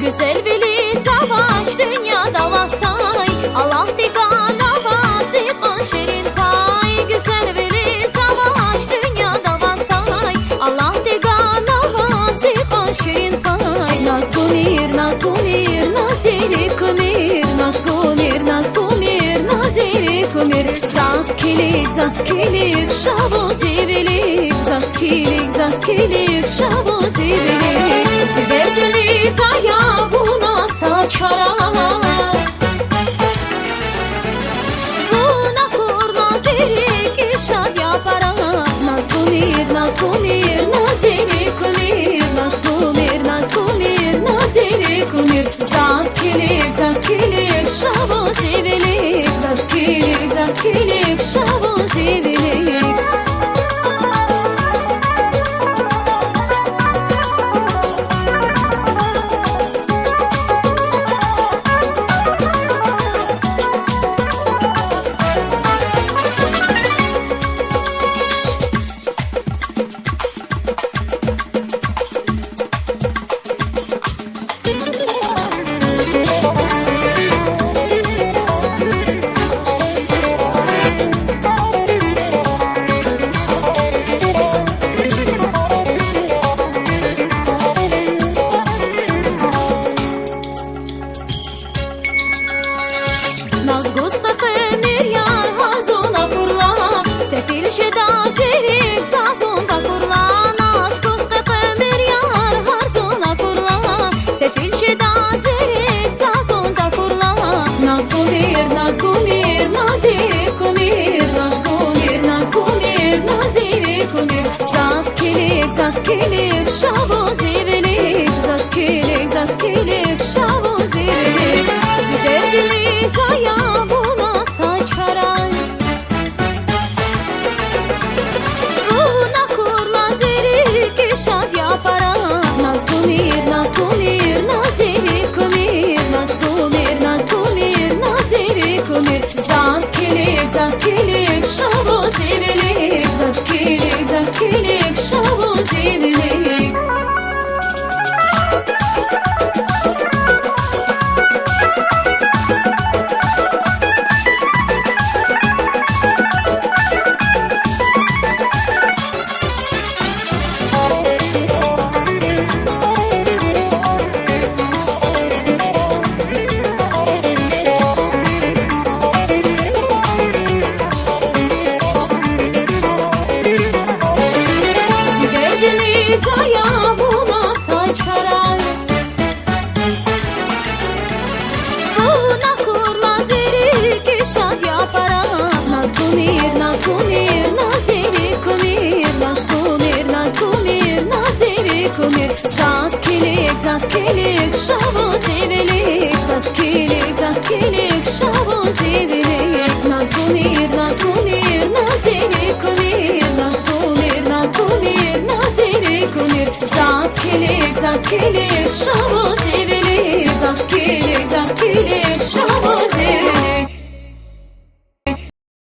Güzel veli savaş dünyada varsay, Allah tigana vazikan şirin pay. Güzel veli savaş dünyada varsay, Allah tigana vazikan şirin pay. Nazgumir, nazgumir, naziri kumir, nazgumir, nazgumir, naziri kumir. Zaskilik, zaskilik, şavu zivilik, zaskilik, zaskilik, şavu zivilik. Ziverdili zaya buna saçarak, buna kur nazirik işad yaparak. Nazgumir, nazgumir, naziri kumir, nazgumir, nazgumir, naziri kumir. Zaskilik, zaskilik, şavu zivilik, zaskilik, zaskilik, şavu zivilik. Nazguz kıkımir yar harzuna kurla, sefil şeda zirik zazunda kurla. Nazguz kıkımir yar harzuna kurla, sefil şeda zirik zazunda kurla. Nazgumir, nazgumir, naziri kumir, nazgumir, nazgumir, naziri kumir. Zaskilik, zaskilik, şavu zivilik, zaskilik, zaskilik, şavu zivilik. Ziverdili zaya buna saçarak, buna kur nazirik işad yaparak. Nazgumir, nazgumir, naziri kumir, nazgumir, nazgumir, naziri kumir. Zaskilik, zaskilik, şavu zivilik, zaskilik, zaskilik, şavu zivilik. Ziverdili zaya buna saçarak, buna kur nazirik işad yaparak. Nazgumir, nazgumir, naziri kumir, nazgumir, nazgumir, naziri kumir. Zaskilik, zaskilik, şavu zivilik, zaskilik, zaskilik, şavu zivilik. Nazgumir, nazgumir, naziri kumir, nazgumir, nazgumir, naziri kumir. Zaskilik, zaskilik, şavu zivilik, zaskilik, zaskilik, şavu zivilik.